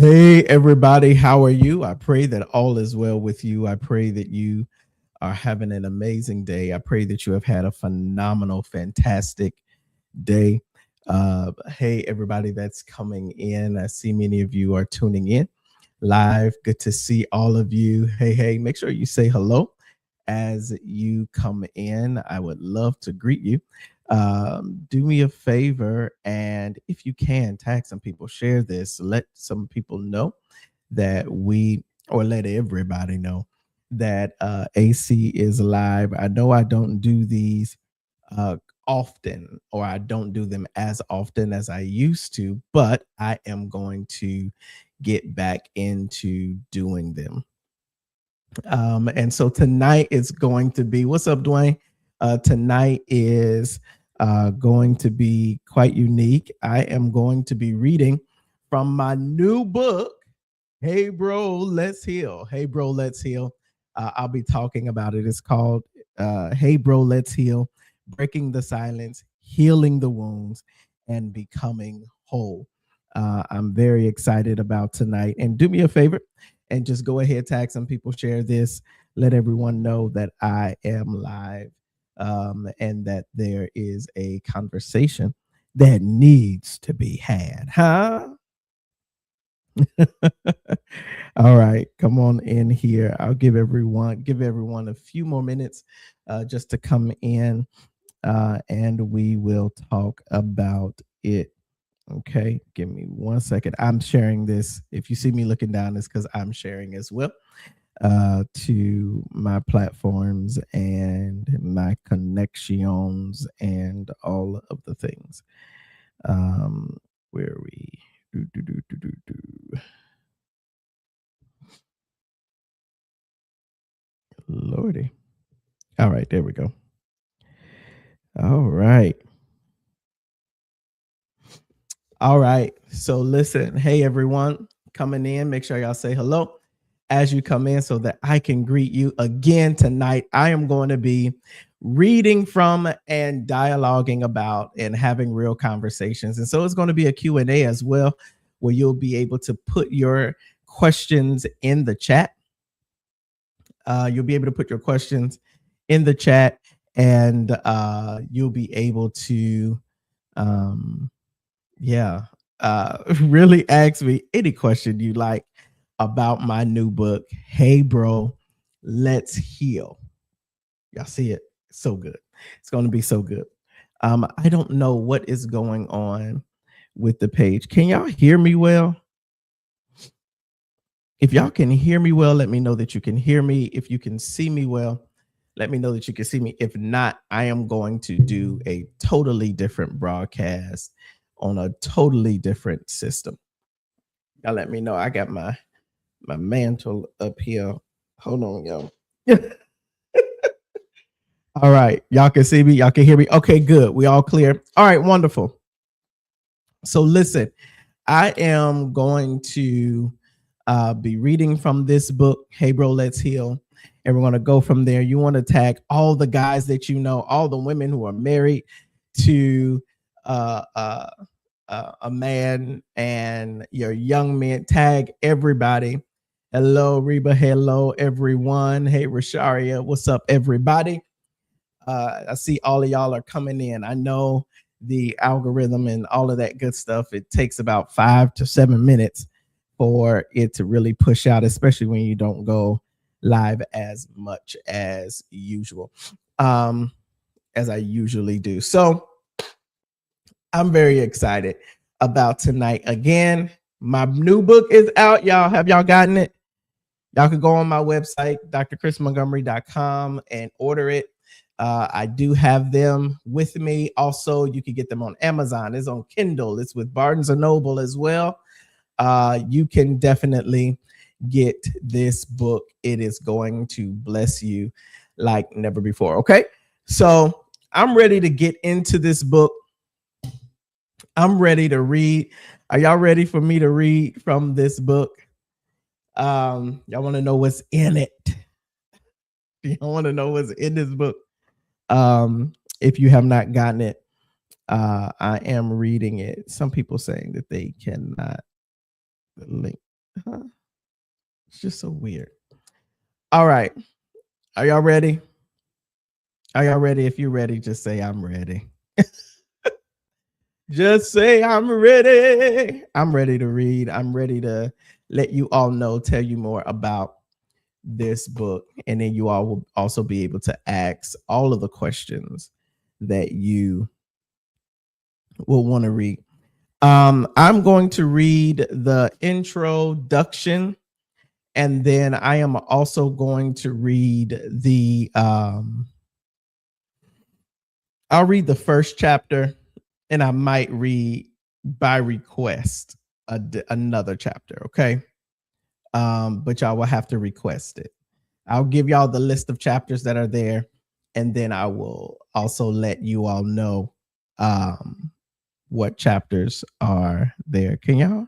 Hey, everybody, how are you? I pray that all is well with you. I pray that you are having an amazing day. I pray that you have had a phenomenal, fantastic day. Hey, everybody that's coming in. I see many of you are tuning in live. Good to see all of you. Hey, make sure you say hello as you come in. I would love to greet you. Do me a favor, and if you can, tag some people, share this, let some people know that or let everybody know that AC is live. I know I don't do these uh, often, or I don't do them as often as I used to, but I am going to get back into doing them. And so tonight is going to be, what's up, Dwayne? Tonight is going to be quite unique. I am going to be reading from my new book, Hey Bro, Let's Heal. Hey Bro, Let's Heal. I'll be talking about it. It's called Hey Bro, Let's Heal, Breaking the Silence, Healing the Wounds, and Becoming Whole. I'm very excited about tonight. And do me a favor and just go ahead, tag some people, share this, let everyone know that I am live and that there is a conversation that needs to be had. Huh? All right, come on in here. I'll give everyone a few more minutes just to come in, and we will talk about it. Okay, give me 1 second. I'm sharing this. If you see me looking down, it's because I'm sharing as well to my platforms and my connections and all of the things. Where are we? Lordy. All right, there we go. All right. All right. So listen, hey everyone coming in, make sure y'all say hello as you come in so that I can greet you again tonight. I am going to be reading from and dialoguing about and having real conversations. And so it's going to be a Q&A as well, where you'll be able to put your questions in the chat. You'll be able to put your questions in the chat, and you'll be able to really ask me any question you like about my new book, Hey Bro, Let's Heal. Y'all see it? So good. It's going to be so good. I don't know what is going on with the page. Can y'all hear me well? If y'all can hear me well, let me know that you can hear me. If you can see me well, let me know that you can see me. If not, I am going to do a totally different broadcast on a totally different system. Y'all let me know. I got my mantle up here. Hold on, y'all. All right. Y'all can see me. Y'all can hear me. Okay, good. We all clear. All right, wonderful. So listen, I am going to be reading from this book, Hey Bro, Let's Heal. And we're going to go from there. You want to tag all the guys that you know, all the women who are married to a man, and your young men. Tag everybody. Hello, Reba. Hello, everyone. Hey, Rasharia. What's up, everybody? I see all of y'all are coming in. I know the algorithm and all of that good stuff, it takes about 5 to 7 minutes for it to really push out, especially when you don't go live as much as usual, as I usually do. So I'm very excited about tonight. Again, my new book is out. Y'all, have y'all gotten it? Y'all can go on my website, drchrismontgomery.com, and order it. I do have them with me. Also, you can get them on Amazon. It's on Kindle. It's with Barnes & Noble as well. You can definitely get this book. It is going to bless you like never before. Okay, so I'm ready to get into this book. I'm ready to read. Are y'all ready for me to read from this book? Y'all want to know what's in it? Y'all want to know what's in this book? If you have not gotten it, I am reading it. Some people saying that they cannot link. It's just so weird. All right. Are y'all ready? Are y'all ready? If you're ready, just say I'm ready. Just say I'm ready. I'm ready to read. I'm ready to let you all know, tell you more about this book. And then you all will also be able to ask all of the questions that you will want to read. I'm going to read the introduction, and then I am also going to read the I'll read the first chapter, and I might read by request another chapter. Okay. But y'all will have to request it. I'll give y'all the list of chapters that are there, and then I will also let you all know what chapters are there. Can y'all?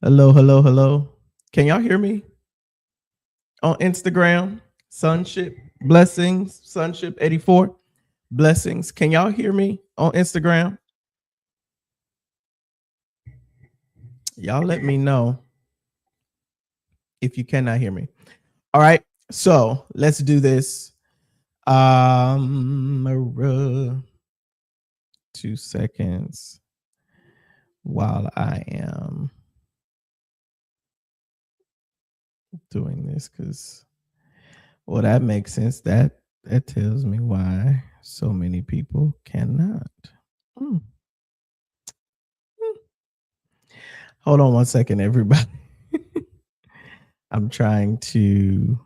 Hello, hello, hello. Can y'all hear me on Instagram? Sonship Blessings, Sonship 84 Blessings. Can y'all hear me on Instagram? Y'all let me know if you cannot hear me. All right, so let's do this. 2 seconds while I am doing this, because well, that makes sense. That tells me why so many people cannot. Hold on 1 second, everybody. I'm trying to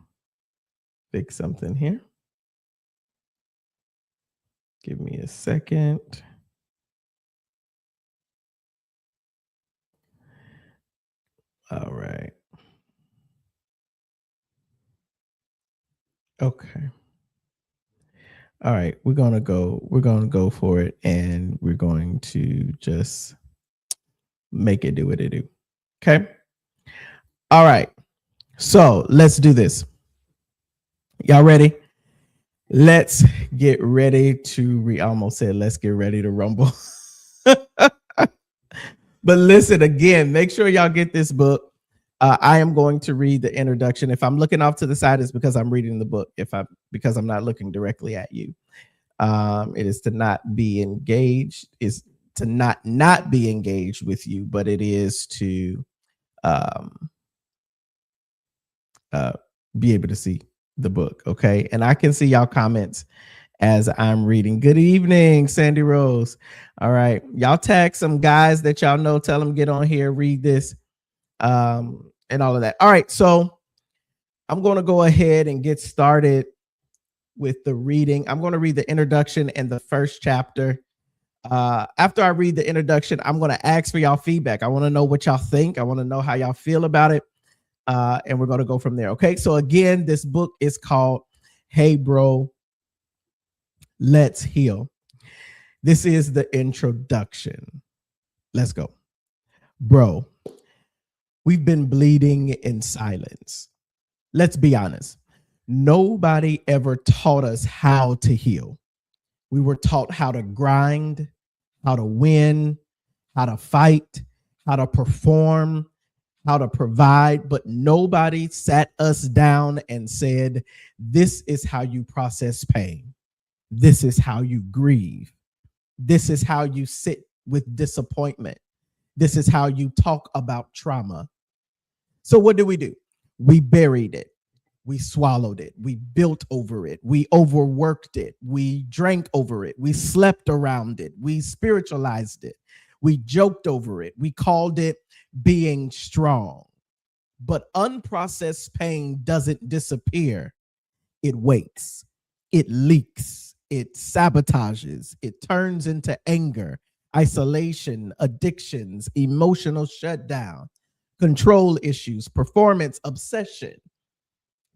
fix something here. Give me a second. All right. Okay. All right, we're gonna go for it, and we're going to just make it do what it do. Okay. All right. So let's do this. Y'all ready? Let's get ready to I almost said let's get ready to rumble. But listen, again, make sure y'all get this book. I am going to read the introduction. If I'm looking off to the side, it's because I'm reading the book. Because I'm not looking directly at you. It is to not be engaged, is to not be engaged with you, but it is to be able to see the book. Okay. And I can see y'all comments as I'm reading. Good evening, Sandy Rose. All right. Y'all tag some guys that y'all know, tell them get on here, read this, and all of that. All right. So I'm going to go ahead and get started with the reading. I'm going to read the introduction and the first chapter. After I read the introduction, I'm going to ask for y'all feedback. I want to know what y'all think. I want to know how y'all feel about it. And we're going to go from there. Okay. So again, this book is called Hey Bro, Let's Heal. This is the introduction. Let's go. Bro, we've been bleeding in silence. Let's be honest. Nobody ever taught us how to heal. We were taught how to grind, how to win, how to fight, how to perform, how to provide, but nobody sat us down and said, this is how you process pain. This is how you grieve. This is how you sit with disappointment. This is how you talk about trauma. So, what do? We buried it. We swallowed it. We built over it. We overworked it. We drank over it. We slept around it. We spiritualized it. We joked over it. We called it being strong. But unprocessed pain doesn't disappear, it waits, it leaks, it sabotages, it turns into anger, isolation, addictions, emotional shutdown, control issues, performance obsession,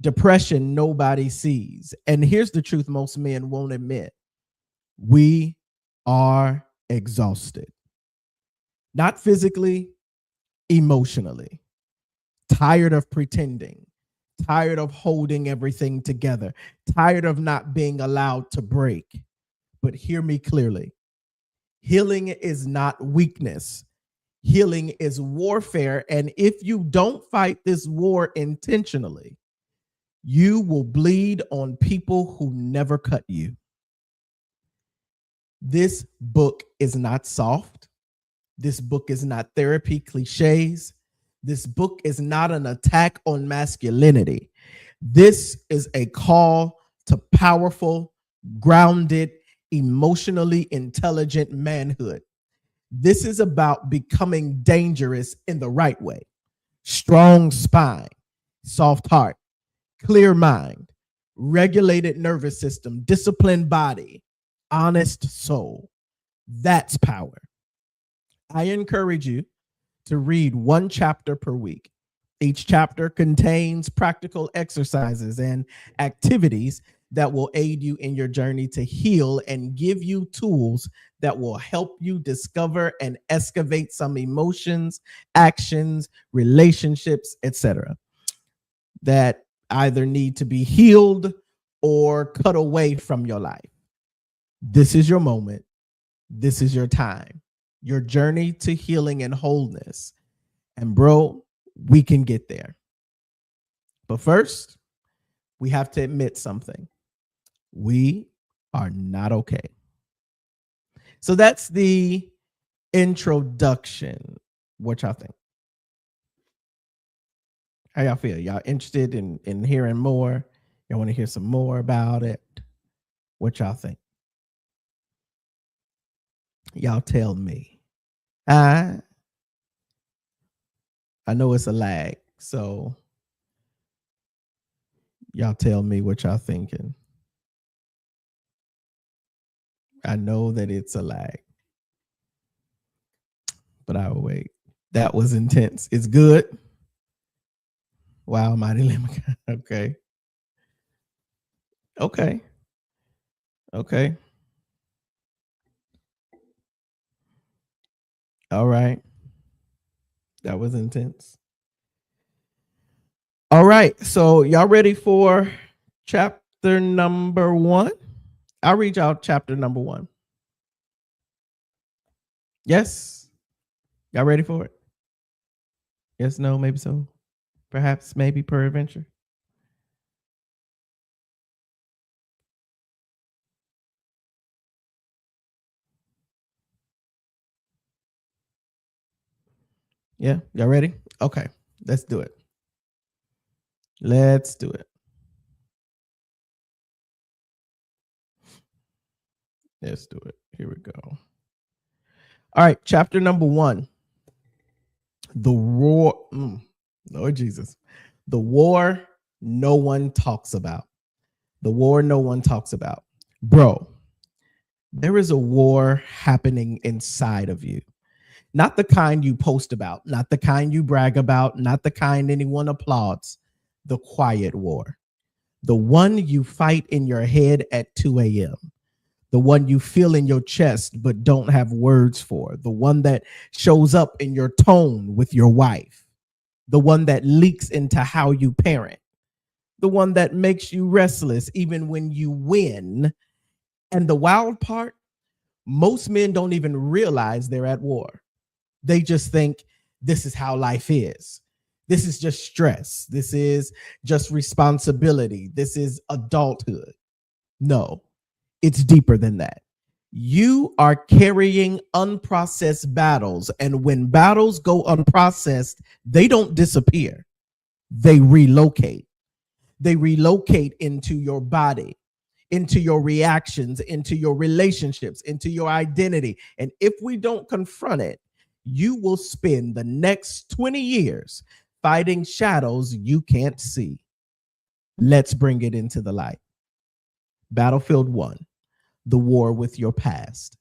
depression nobody sees. And here's the truth most men won't admit: we are exhausted, not physically, emotionally, tired of pretending, tired of holding everything together, tired of not being allowed to break. But hear me clearly: healing is not weakness, healing is warfare. And if you don't fight this war intentionally, you will bleed on people who never cut you. This book is not soft. This book is not therapy cliches. This book is not an attack on masculinity. This is a call to powerful, grounded, emotionally intelligent manhood. This is about becoming dangerous in the right way: strong spine, soft heart, clear mind, regulated nervous system, disciplined body, honest soul. That's power. I encourage you to read one chapter per week. Each chapter contains practical exercises and activities that will aid you in your journey to heal and give you tools that will help you discover and excavate some emotions, actions, relationships, etc., that either need to be healed or cut away from your life. This is your moment. This is your time, your journey to healing and wholeness. And bro, we can get there. But first, we have to admit something: we are not okay. So that's the introduction. What y'all think? How y'all feel? Y'all interested in hearing more? Y'all want to hear some more about it? What y'all think? Y'all tell me. I know it's a lag, so y'all tell me what y'all thinking. I know that it's a lag, but I will wait. That was intense. It's good. Wow, mighty limit. Okay. Okay. Okay. All right. That was intense. All right. So y'all ready for chapter number 1? I'll read y'all chapter number 1. Yes. Y'all ready for it? Yes, no, maybe so. Perhaps, maybe, peradventure. Yeah, y'all ready? Okay, let's do it. Let's do it. Let's do it. Here we go. All right, chapter number 1. The war. Lord Jesus. The war no one talks about. The war no one talks about. Bro, there is a war happening inside of you. Not the kind you post about, not the kind you brag about, not the kind anyone applauds. The quiet war. The one you fight in your head at 2 a.m. The one you feel in your chest but don't have words for. The one that shows up in your tone with your wife. The one that leaks into how you parent. The one that makes you restless even when you win. And the wild part, most men don't even realize they're at war. They just think this is how life is. This is just stress. This is just responsibility. This is adulthood. No, it's deeper than that. You are carrying unprocessed battles. And when battles go unprocessed, they don't disappear, they relocate. They relocate into your body, into your reactions, into your relationships, into your identity. And if we don't confront it, you will spend the next 20 years fighting shadows you can't see. Let's bring it into the light. Battlefield 1, the war with your past.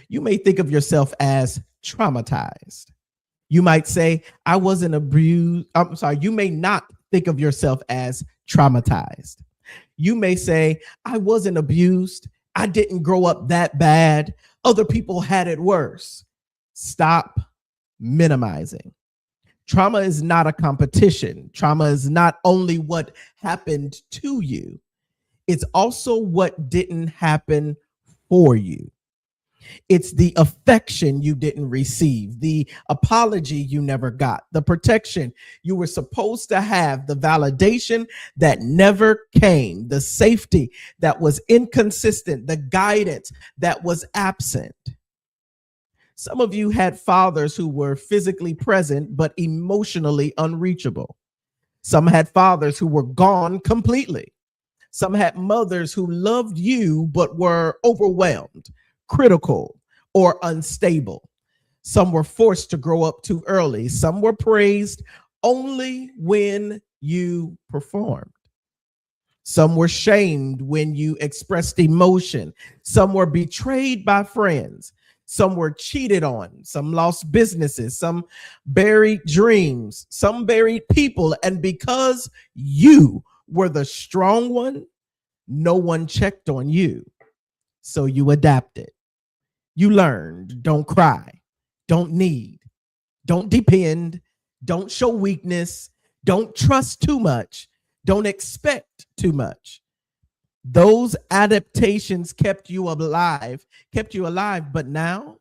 You may think of yourself as traumatized. You might say, I wasn't abused. I'm sorry, you may not think of yourself as traumatized. You may say, I wasn't abused. I didn't grow up that bad. Other people had it worse. Stop minimizing. Trauma is not a competition. Trauma is not only what happened to you, it's also what didn't happen for you. It's the affection you didn't receive, the apology you never got, the protection you were supposed to have, the validation that never came, the safety that was inconsistent, the guidance that was absent. Some of you had fathers who were physically present but emotionally unreachable. Some had fathers who were gone completely. Some had mothers who loved you but were overwhelmed, critical, or unstable. Some were forced to grow up too early. Some were praised only when you performed. Some were shamed when you expressed emotion. Some were betrayed by friends. Some were cheated on. Some lost businesses. Some buried dreams. Some buried people. And because you were the strong one, no one checked on you. So you adapted. You learned, don't cry, don't need, don't depend, don't show weakness, don't trust too much, don't expect too much. Those adaptations kept you alive, but now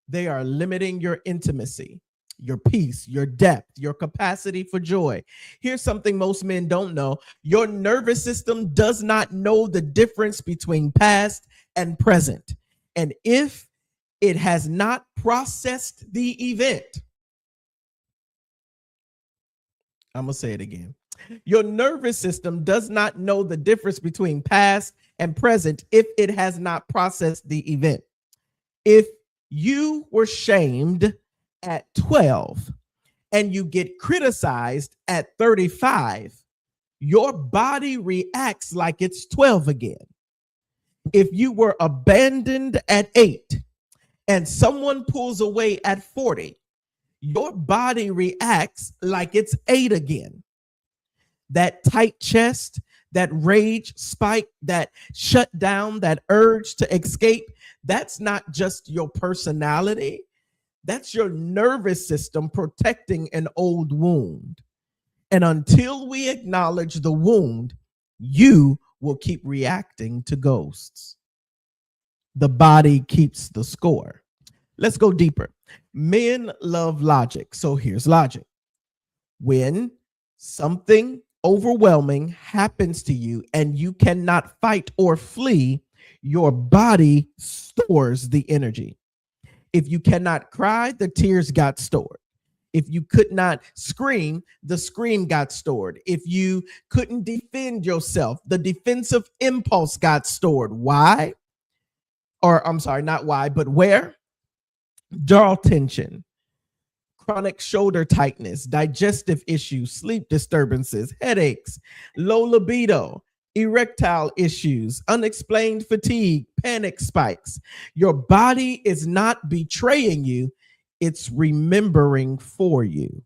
they are limiting your intimacy, your peace, your depth, your capacity for joy. Here's something most men don't know. Your nervous system does not know the difference between past and present. And if it has not processed the event, I'm going to say it again. Your nervous system does not know the difference between past and present if it has not processed the event. If you were shamed at 12 and you get criticized at 35, your body reacts like it's 12 again. If you were abandoned at 8 and someone pulls away at 40, your body reacts like it's 8 again. That tight chest, that rage spike, that shut down, that urge to escape, that's not just your personality. That's your nervous system protecting an old wound. And until we acknowledge the wound, you will keep reacting to ghosts. The body keeps the score. Let's go deeper. Men love logic. So here's logic. When something overwhelming happens to you and you cannot fight or flee, your body stores the energy. If you cannot cry, the tears got stored. If you could not scream, the scream got stored. If you couldn't defend yourself, the defensive impulse got stored. Why? Or I'm sorry, not why, but where? Jaw tension, chronic shoulder tightness, digestive issues, sleep disturbances, headaches, low libido, erectile issues, unexplained fatigue, panic spikes. Your body is not betraying you, it's remembering for you.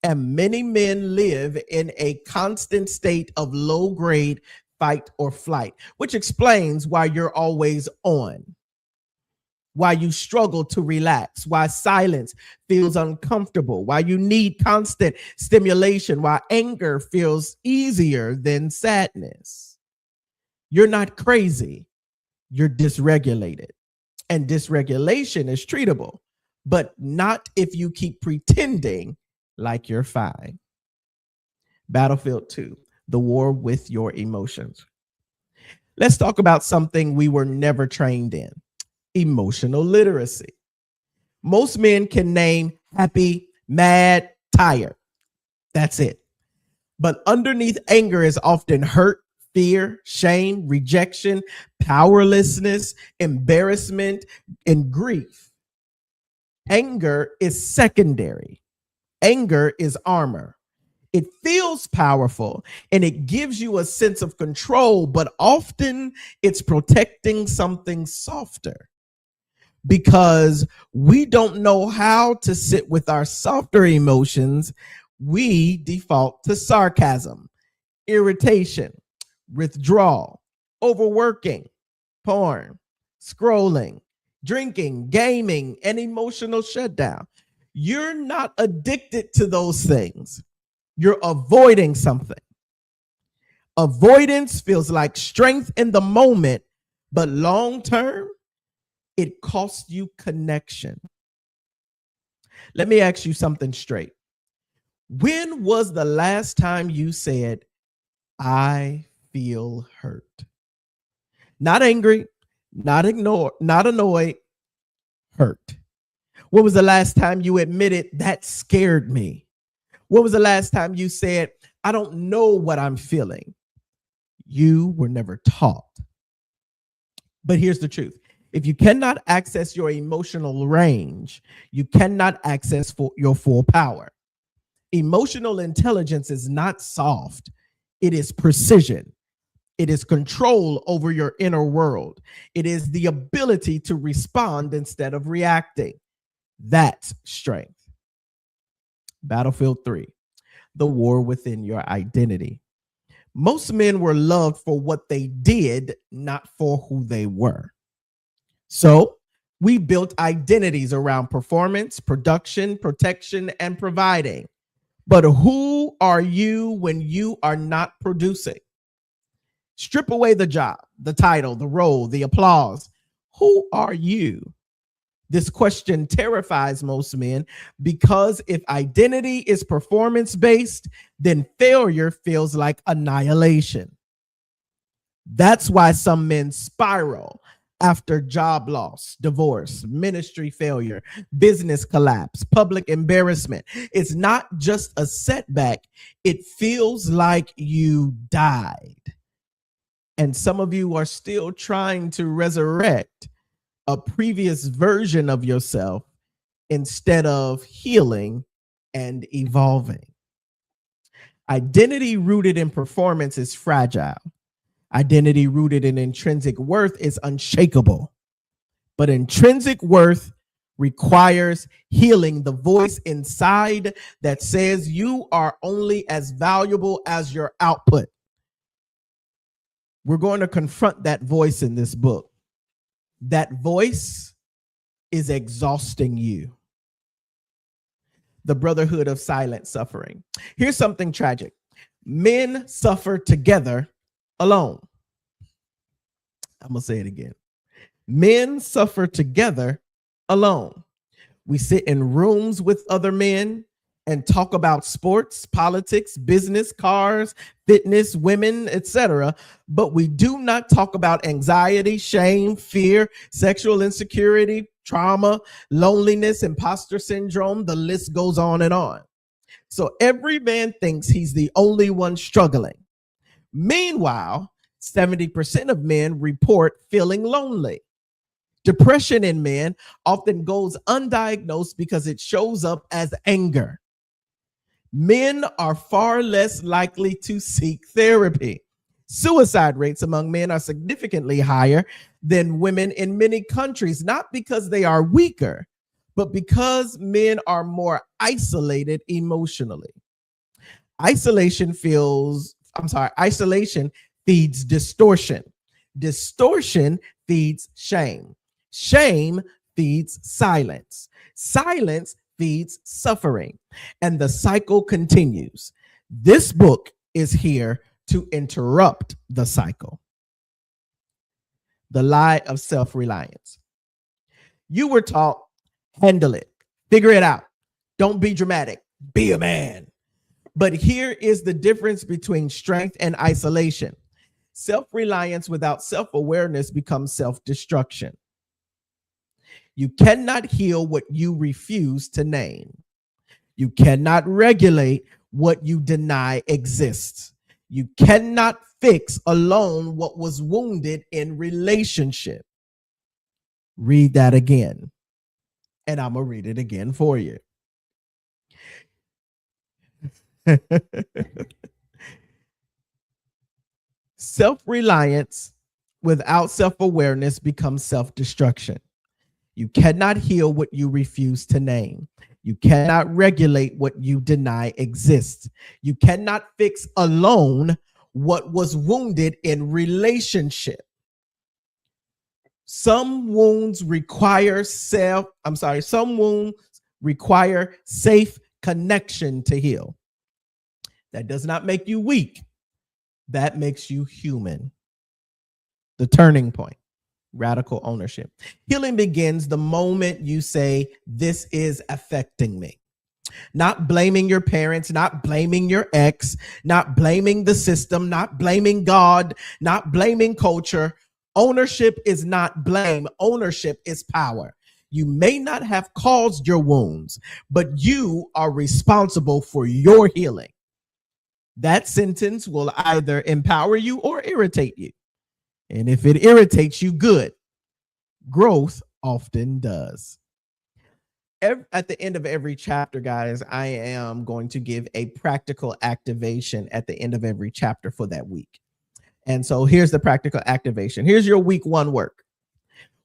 And many men live in a constant state of low grade fight or flight, which explains why you're always on, why you struggle to relax, why silence feels uncomfortable, why you need constant stimulation, why anger feels easier than sadness. You're not crazy, you're dysregulated. And dysregulation is treatable, but not if you keep pretending like you're fine. Battlefield 2, the war with your emotions. Let's talk about something we were never trained in: emotional literacy. Most men can name happy, mad, tired. That's it. But underneath anger is often hurt, fear, shame, rejection, powerlessness, embarrassment, and grief. Anger is secondary. Anger is armor. It feels powerful and it gives you a sense of control, but often it's protecting something softer because we don't know how to sit with our softer emotions. We default to sarcasm, irritation, withdrawal, overworking, porn, scrolling, drinking, gaming, and emotional shutdown. You're not addicted to those things. You're avoiding something. Avoidance feels like strength in the moment, but long term, it costs you connection. Let me ask you something straight. When was the last time you said, I feel hurt? Not angry, not ignored, not annoyed, hurt. When was the last time you admitted that scared me? When was the last time you said, I don't know what I'm feeling? You were never taught. But here's the truth. If you cannot access your emotional range, you cannot access your full power. Emotional intelligence is not soft. It is precision. It is control over your inner world. It is the ability to respond instead of reacting. That's strength. Battlefield 3, the war within your identity. Most men were loved for what they did, not for who they were. So we built identities around performance, production, protection, and providing. But who are you when you are not producing? Strip away the job, the title, the role, the applause. Who are you? This question terrifies most men because if identity is performance based, then failure feels like annihilation. That's why some men spiral after job loss, divorce, ministry failure, business collapse, public embarrassment. It's not just a setback, it feels like you died. And some of you are still trying to resurrect a previous version of yourself instead of healing and evolving. Identity rooted in performance is fragile. Identity rooted in intrinsic worth is unshakable. But intrinsic worth requires healing the voice inside that says you are only as valuable as your output. We're going to confront that voice in this book. That voice is exhausting you. The brotherhood of silent suffering. Here's something tragic. Men suffer together alone. I'm going to say it again. Men suffer together alone. We sit in rooms with other men and talk about sports, politics, business, cars, fitness, women, etc. But we do not talk about anxiety, shame, fear, sexual insecurity, trauma, loneliness, imposter syndrome. The list goes on and on. So every man thinks he's the only one struggling. Meanwhile, 70% of men report feeling lonely. Depression in men often goes undiagnosed because it shows up as anger. Men are far less likely to seek therapy. Suicide rates among men are significantly higher than women in many countries, not because they are weaker, but because men are more isolated emotionally. Isolation feeds distortion. Distortion feeds shame. Shame feeds silence. Silence feeds suffering. And the cycle continues. This book is here to interrupt the cycle. The lie of self-reliance. You were taught, handle it, figure it out. Don't be dramatic, be a man. But here is the difference between strength and isolation. Self-reliance without self-awareness becomes self-destruction. You cannot heal what you refuse to name. You cannot regulate what you deny exists. You cannot fix alone what was wounded in relationship. Read that again, and I'm going to read it again for you. Self-reliance without self-awareness becomes self-destruction. You cannot heal what you refuse to name. You cannot regulate what you deny exists. You cannot fix alone what was wounded in relationship. Some wounds require safe connection to heal. That does not make you weak. That makes you human. The turning point. Radical ownership. Healing begins the moment you say, this is affecting me. Not blaming your parents, not blaming your ex, not blaming the system, not blaming God, not blaming culture. Ownership is not blame. Ownership is power. You may not have caused your wounds, but you are responsible for your healing. That sentence will either empower you or irritate you. And if it irritates you, good. Growth often does. At the end of every chapter, guys, I am going to give a practical activation at the end of every chapter for that week. And so here's the practical activation. Here's your week 1 work.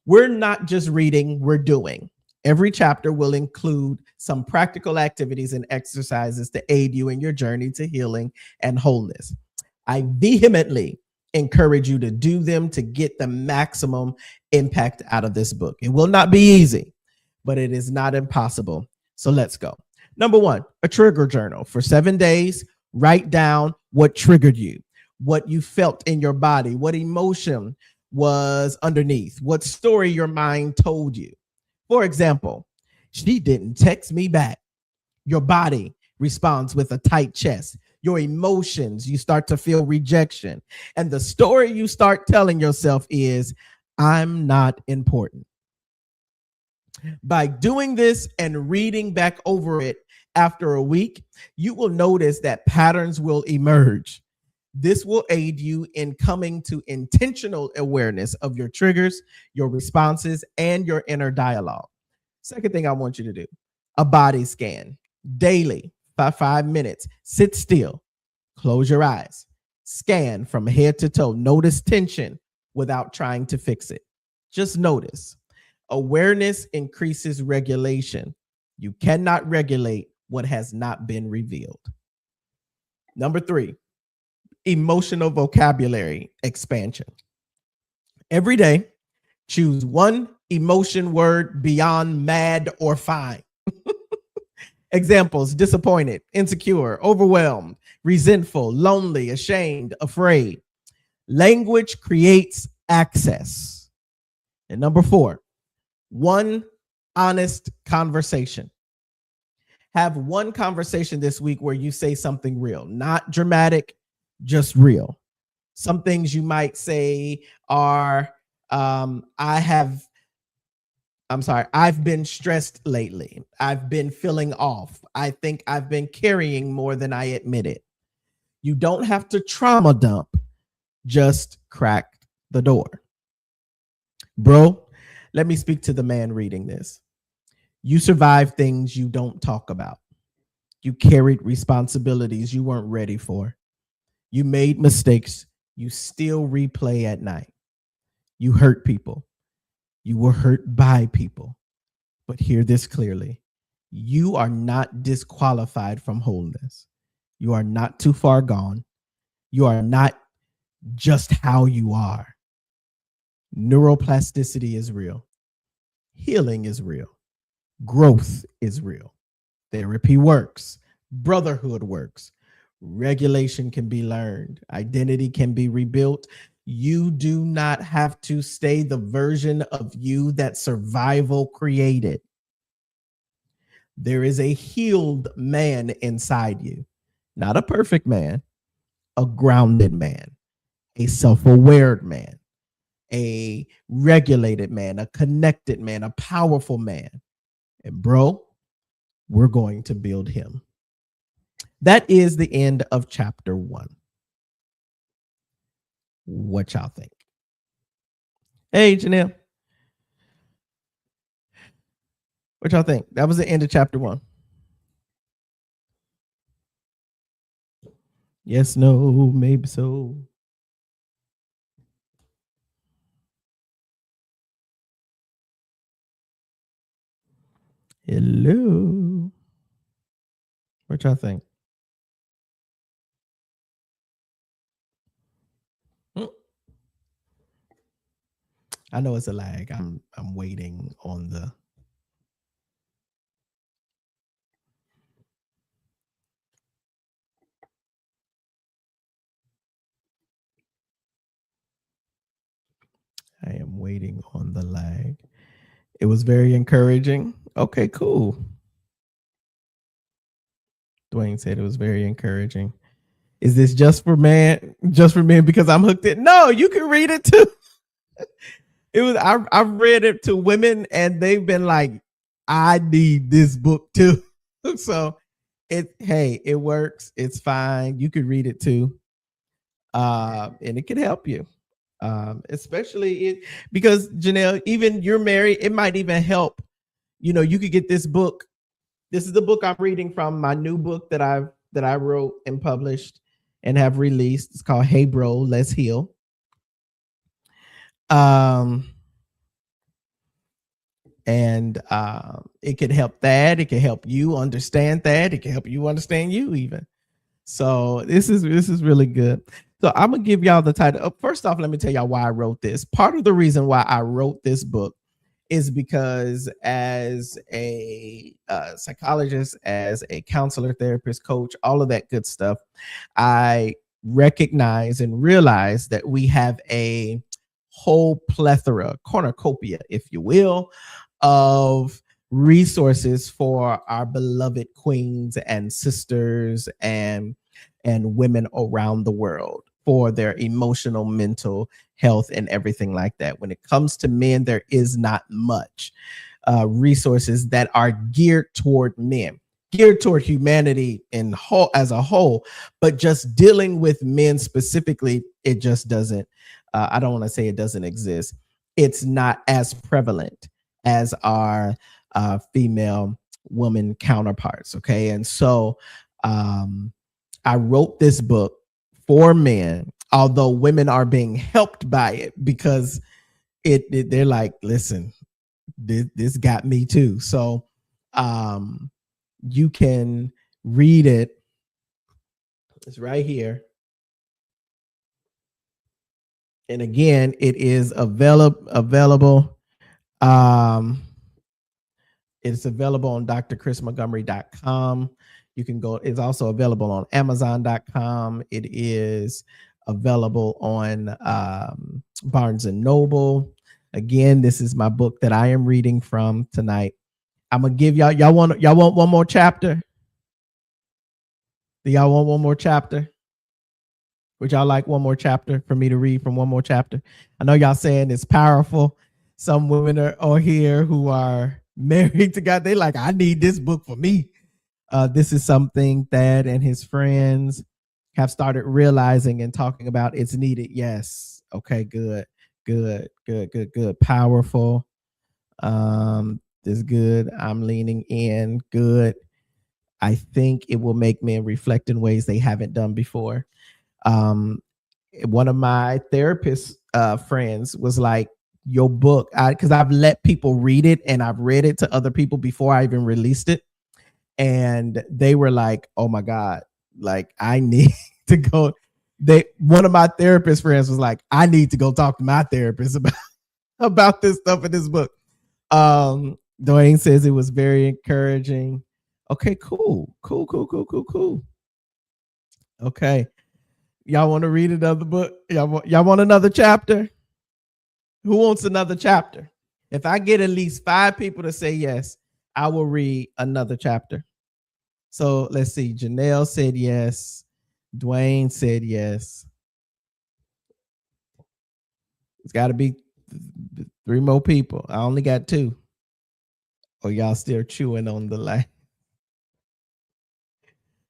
We're not just reading, we're doing. Every chapter will include some practical activities and exercises to aid you in your journey to healing and wholeness. I vehemently encourage you to do them to get the maximum impact out of this book. It will not be easy, but it is not impossible. So let's go. Number 1, a trigger journal. For 7 days, write down what triggered you, what you felt in your body, what emotion was underneath, what story your mind told you. For example, she didn't text me back. Your body responds with a tight chest. Your emotions, you start to feel rejection. And the story you start telling yourself is, I'm not important. By doing this and reading back over it after a week, you will notice that patterns will emerge. This will aid you in coming to intentional awareness of your triggers, your responses, and your inner dialogue. Second thing I want you to do, a body scan daily for 5 minutes. Sit still, close your eyes, scan from head to toe. Notice tension without trying to fix it. Just notice. Awareness increases regulation. You cannot regulate what has not been revealed. Number 3, emotional vocabulary expansion. Every day, choose one emotion word beyond mad or fine. Examples: disappointed, insecure, overwhelmed, resentful, lonely, ashamed, afraid. Language creates access. And number 4, one honest conversation. Have one conversation this week where you say something real, not dramatic, just real. Some things you might say are, I've been stressed lately. I've been feeling off. I think I've been carrying more than I admitted. You don't have to trauma dump, just crack the door. Bro, let me speak to the man reading this. You survived things you don't talk about. You carried responsibilities you weren't ready for. You made mistakes you still replay at night. You hurt people. You were hurt by people. But hear this clearly. You are not disqualified from wholeness. You are not too far gone. You are not just how you are. Neuroplasticity is real. Healing is real. Growth is real. Therapy works. Brotherhood works. Regulation can be learned. Identity can be rebuilt. You do not have to stay the version of you that survival created. There is a healed man inside you, not a perfect man, a grounded man, a self-aware man, a regulated man, a connected man, a powerful man. And bro, we're going to build him. That is the end of chapter 1. What y'all think? Hey, Janelle, what y'all think? That was the end of chapter 1. Yes, no, maybe so. Hello. What y'all think? I know it's a lag. I'm waiting on the. I am waiting on the lag. It was very encouraging. Okay, cool. Dwayne said it was very encouraging. Is this just for man? Just for men because I'm hooked in? No, you can read it too. It was I've read it to women and they've been like, I need this book too. So it works. It's fine. You could read it too. And it can help you. Especially because Janelle, even you're married, it might even help. You could get this book. This is the book I'm reading from my new book that I wrote and published and have released. It's called Hey Bro, Let's Heal. And it could help that. It can help you understand that. It can help you understand you even. So this is really good. So I'm gonna give y'all the title. First off, let me tell y'all why I wrote this. Part of the reason why I wrote this book is because as a psychologist, as a counselor, therapist, coach, all of that good stuff, I recognize and realize that we have a whole plethora, cornucopia, if you will, of resources for our beloved queens and sisters and women around the world for their emotional, mental health and everything like that. When it comes to men, there is not much resources that are geared toward men, geared toward humanity in whole as a whole, but just dealing with men specifically, it just doesn't. I don't want to say it doesn't exist. It's not as prevalent as our female woman counterparts. Okay, and so I wrote this book for men, although women are being helped by it because they're like, listen, this got me too. So you can read it. It's right here. And again, it is available. It's available on drchrismontgomery.com. You can go, it's also available on amazon.com. It is available on Barnes and Noble. Again, this is my book that I am reading from tonight. I'm gonna give y'all want one more chapter? Do y'all want one more chapter? Would y'all like one more chapter for me to read from one more chapter? I know y'all saying it's powerful. Some women are here who are married to God. They like, I need this book for me. This is something Thad and his friends have started realizing and talking about. It's needed. Yes. Okay, good. Powerful. This is good. I'm leaning in. Good. I think it will make men reflect in ways they haven't done before. One of my therapist friends was like, your book, because I've let people read it and I've read it to other people before I even released it. And they were like, oh my God, like I need to go. One of my therapist friends was like, I need to go talk to my therapist about this stuff in this book. Dwayne says it was very encouraging. Okay, cool. Okay. Y'all want to read another book? Y'all want another chapter? Who wants another chapter? If I get at least 5 people to say yes, I will read another chapter. So let's see. Janelle said yes. Dwayne said yes. It's got to be 3 more people. I only got 2. Or y'all still chewing on the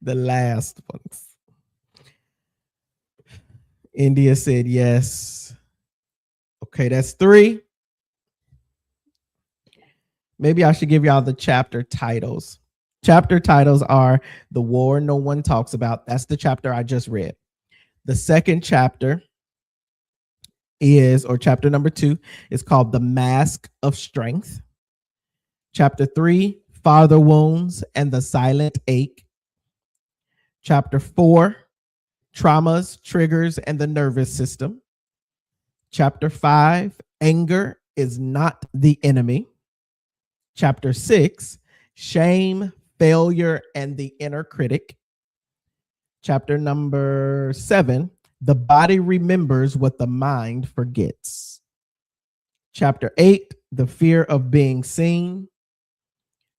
last ones. India said yes. Okay, that's 3. Maybe I should give y'all the chapter titles. Chapter titles are The War No One Talks About. That's the chapter I just read. The second chapter is, or chapter number 2, is called The Mask of Strength. Chapter 3, Father Wounds and the Silent Ache. Chapter 4, Traumas, Triggers, and the Nervous System. Chapter 5, Anger is Not the Enemy. Chapter 6, Shame, Failure, and the Inner Critic. Chapter number 7, The Body Remembers What the Mind Forgets. Chapter 8, The Fear of Being Seen.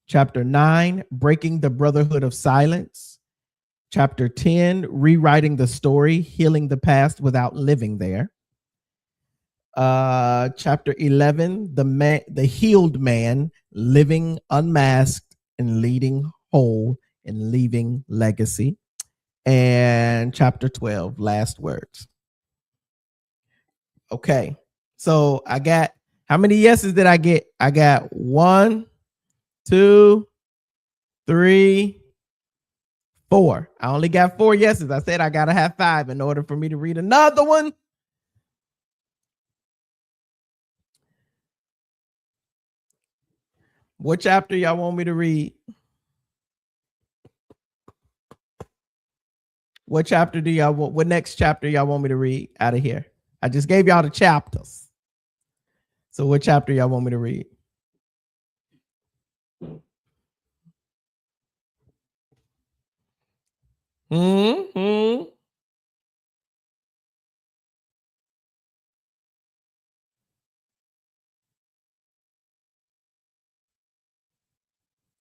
Chapter 9, Breaking the Brotherhood of Silence. Chapter 10, Rewriting the Story, Healing the Past Without Living There. Chapter 11, the Healed Man, Living Unmasked and Leading Whole and Leaving Legacy. And chapter 12, Last Words. Okay, so I got, how many yeses did I get? I got 1, 2, 3, 4. I only got 4 yeses. I said I gotta have 5 in order for me to read another one. What chapter y'all want me to read? What chapter do y'all want? What next chapter y'all want me to read out of here? I just gave y'all the chapters. So what chapter y'all want me to read? Mm-hmm.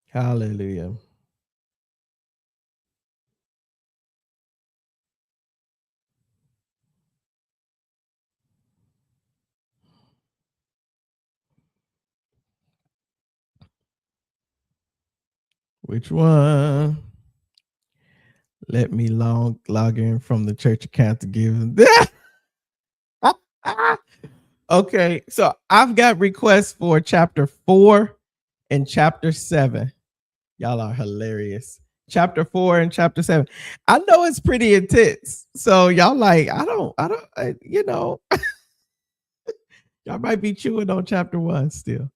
Hallelujah. Which one? Let me log in from the church account to give. Okay, so I've got requests for chapter 4 and chapter 7. Y'all are hilarious. Chapter 4 and chapter 7. I know it's pretty intense. So y'all like, you know, y'all might be chewing on chapter 1 still.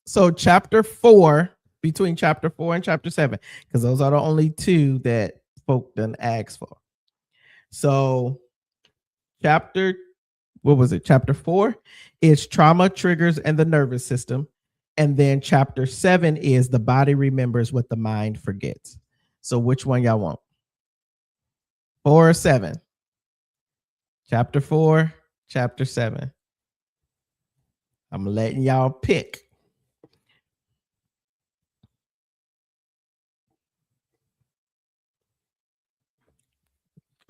So chapter 4, between chapter 4 and chapter 7, because those are the only 2 that folk done asked for. So chapter, what was it? Chapter 4 is trauma, triggers, and the nervous system. And then chapter 7 is the body remembers what the mind forgets. So which one y'all want? 4 or 7? Chapter 4, chapter 7. I'm letting y'all pick.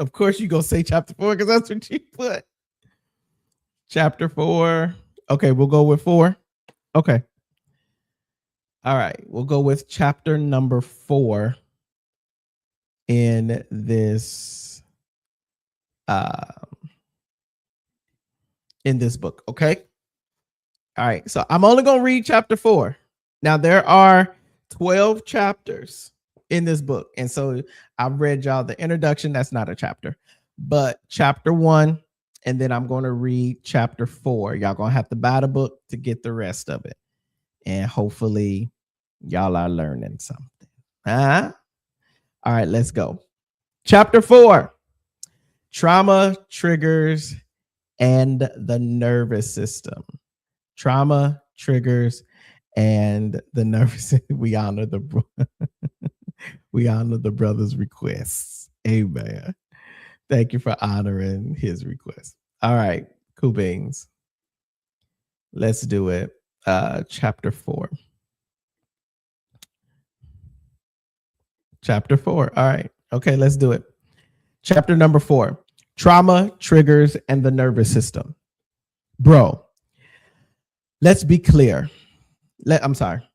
Of course, you gonna say chapter 4 because that's what you put. Chapter 4. Okay, we'll go with 4. Okay. All right, we'll go with chapter number 4 in this book. Okay. All right, so I'm only gonna read chapter 4. Now there are 12 chapters in this book, and so I've read y'all the introduction. That's not a chapter, but chapter 1, and then I'm going to read chapter 4. Y'all gonna have to buy the book to get the rest of it, and hopefully y'all are learning something. All right, let's go. Chapter 4, trauma, triggers, and the nervous system. Trauma, triggers, and the nervous. We honor the brother's requests. Amen. Thank you for honoring his request. All right, cool beans. Let's do it. Chapter 4. Chapter 4. All right. Okay, let's do it. Chapter number 4. Trauma, triggers, and the nervous system. Bro, let's be clear. I'm sorry.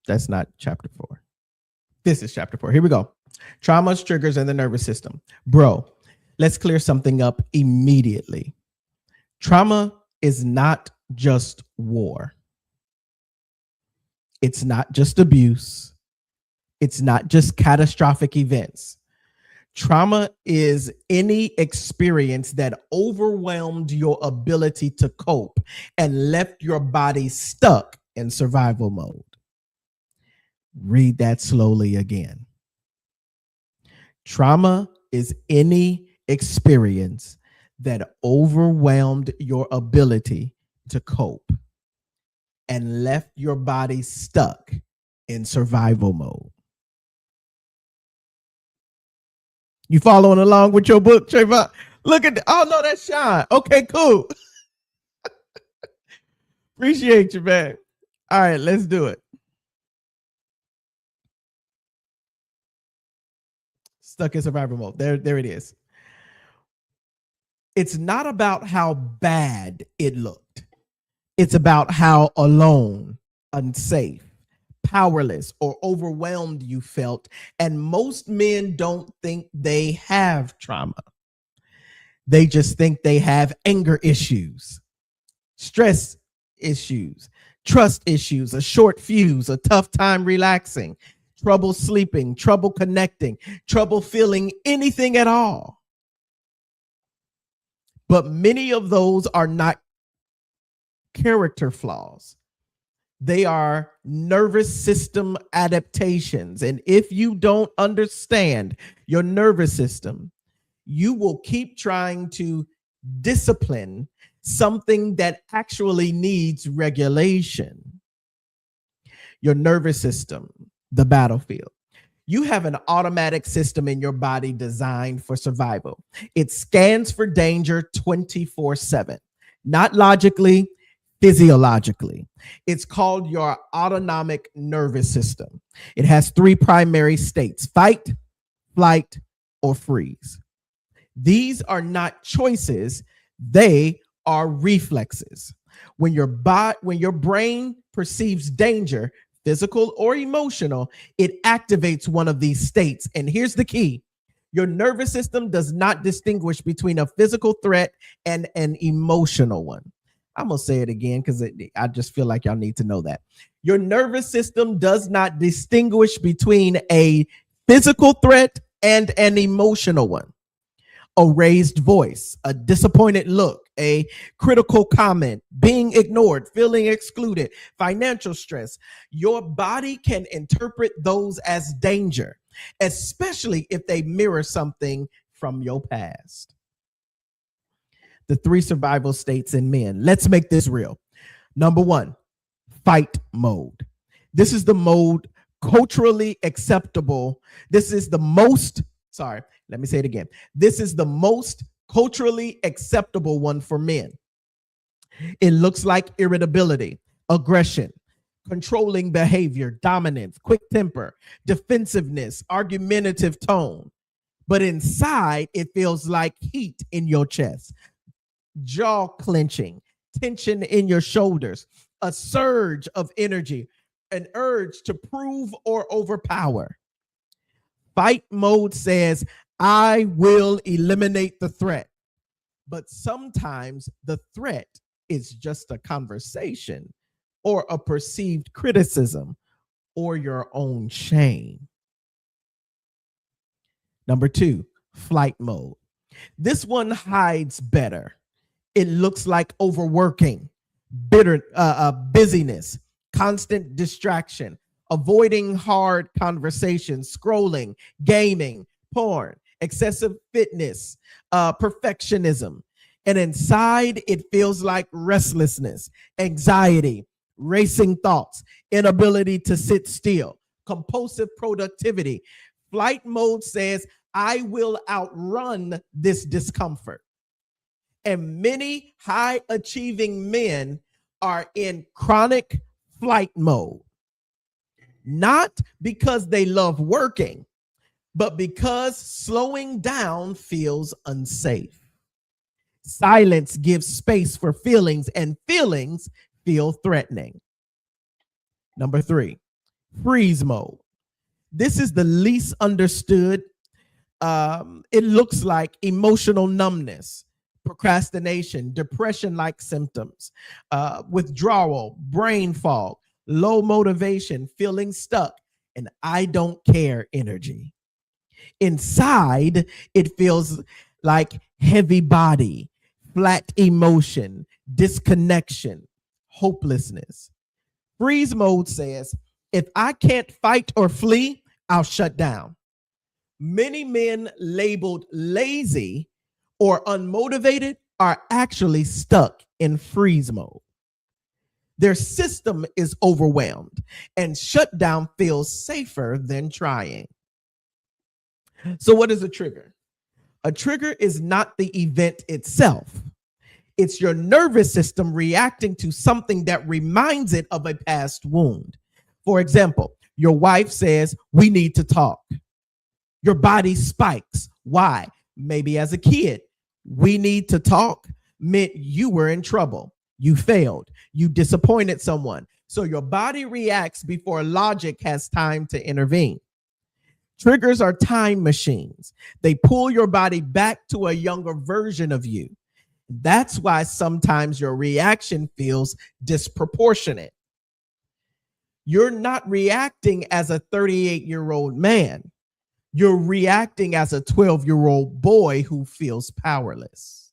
That's not chapter 4. This is chapter 4. Here we go. Traumas, triggers, and the nervous system. Bro, let's clear something up immediately. Trauma is not just war. It's not just abuse. It's not just catastrophic events. Trauma is any experience that overwhelmed your ability to cope and left your body stuck in survival mode. Read that slowly again. Trauma is any experience that overwhelmed your ability to cope and left your body stuck in survival mode. You following along with your book, Trayvon? Look at oh no, that's Sean. Okay, cool. Appreciate you, man. All right, let's do it. Stuck in survival mode. There it is. It's not about how bad it looked. It's about how alone, unsafe, powerless, or overwhelmed you felt. And most men don't think they have trauma. They just think they have anger issues, stress issues, trust issues, a short fuse, a tough time relaxing, trouble sleeping, trouble connecting, trouble feeling anything at all. But many of those are not character flaws. They are nervous system adaptations. And if you don't understand your nervous system, you will keep trying to discipline something that actually needs regulation. Your nervous system, the battlefield. You have an automatic system in your body designed for survival. It scans for danger 24/7, not logically, physiologically. It's called your autonomic nervous system. It has 3 primary states: fight, flight, or freeze. These are not choices, they are reflexes. When your brain perceives danger, physical or emotional, it activates one of these states. And here's the key. Your nervous system does not distinguish between a physical threat and an emotional one. I'm going to say it again because I just feel like y'all need to know that. Your nervous system does not distinguish between a physical threat and an emotional one. A raised voice, a disappointed look, a critical comment, being ignored, feeling excluded, financial stress. Your body can interpret those as danger, especially if they mirror something from your past. The 3 survival states in men. Let's make this real. Number 1, fight mode. This is the mode culturally acceptable. This is the most, let me say it again. This is the most culturally acceptable one for men. It looks like irritability, aggression, controlling behavior, dominance, quick temper, defensiveness, argumentative tone. But inside, it feels like heat in your chest, jaw clenching, tension in your shoulders, a surge of energy, an urge to prove or overpower. Fight mode says, I will eliminate the threat. But sometimes the threat is just a conversation or a perceived criticism or your own shame. Number 2, flight mode. This one hides better. It looks like overworking, busyness, constant distraction, avoiding hard conversations, scrolling, gaming, porn, excessive fitness, perfectionism. And inside, it feels like restlessness, anxiety, racing thoughts, inability to sit still, compulsive productivity. Flight mode says, I will outrun this discomfort. And many high achieving men are in chronic flight mode, not because they love working, but because slowing down feels unsafe. Silence gives space for feelings, and feelings feel threatening. Number 3, freeze mode. This is the least understood. It looks like emotional numbness, procrastination, depression like symptoms, withdrawal, brain fog, low motivation, feeling stuck, and I don't care energy. Inside, it feels like heavy body, flat emotion, disconnection, hopelessness. Freeze mode says, if I can't fight or flee, I'll shut down. Many men labeled lazy or unmotivated are actually stuck in freeze mode. Their system is overwhelmed, and shutdown feels safer than trying. So, what is a trigger? A trigger is not the event itself. It's your nervous system reacting to something that reminds it of a past wound. For example, your wife says, we need to talk. Your body spikes. Why? Maybe as a kid, we need to talk meant you were in trouble. You failed. You disappointed someone. So your body reacts before logic has time to intervene. Triggers are time machines. They pull your body back to a younger version of you. That's why sometimes your reaction feels disproportionate. You're not reacting as a 38-year-old man. You're reacting as a 12-year-old boy who feels powerless.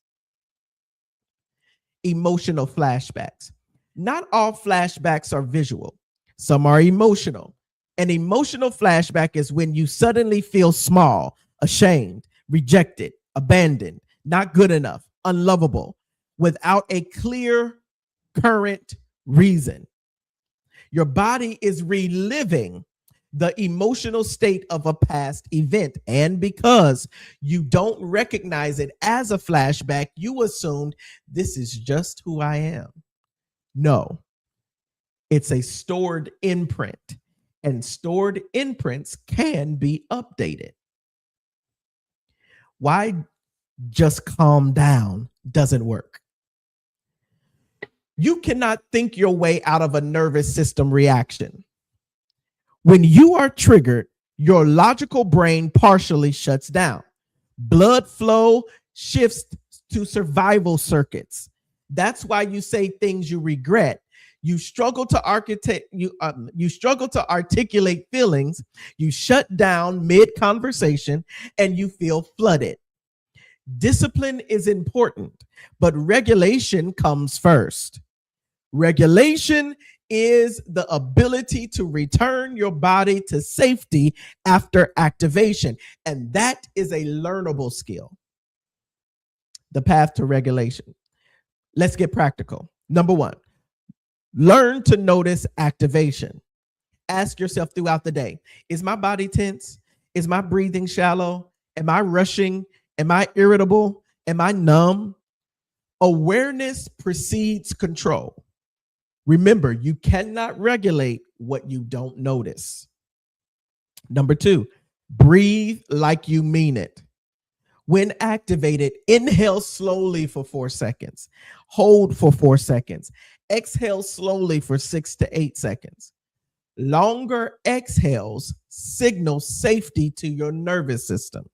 Emotional flashbacks. Not all flashbacks are visual. Some are emotional. An emotional flashback is when you suddenly feel small, ashamed, rejected, abandoned, not good enough, unlovable, without a clear current reason. Your body is reliving the emotional state of a past event. And because you don't recognize it as a flashback, you assumed this is just who I am. No, it's a stored imprint, and stored imprints can be updated. Why just calm down doesn't work. You cannot think your way out of a nervous system reaction. When you are triggered, your logical brain partially shuts down. Blood flow shifts to survival circuits. That's why you say things you regret. You struggle to articulate feelings. You shut down mid-conversation, and you feel flooded. Discipline is important, but regulation comes first. Regulation is the ability to return your body to safety after activation, and that is a learnable skill. The path to regulation. Let's get practical. Number 1, learn to notice activation. Ask yourself throughout the day, is my body tense? Is my breathing shallow? Am I rushing? Am I irritable? Am I numb? Awareness precedes control. Remember, you cannot regulate what you don't notice. Number 2, breathe like you mean it. When activated, inhale slowly for 4 seconds. Hold for 4 seconds. Exhale slowly for 6 to 8 seconds. Longer exhales signal safety to your nervous system.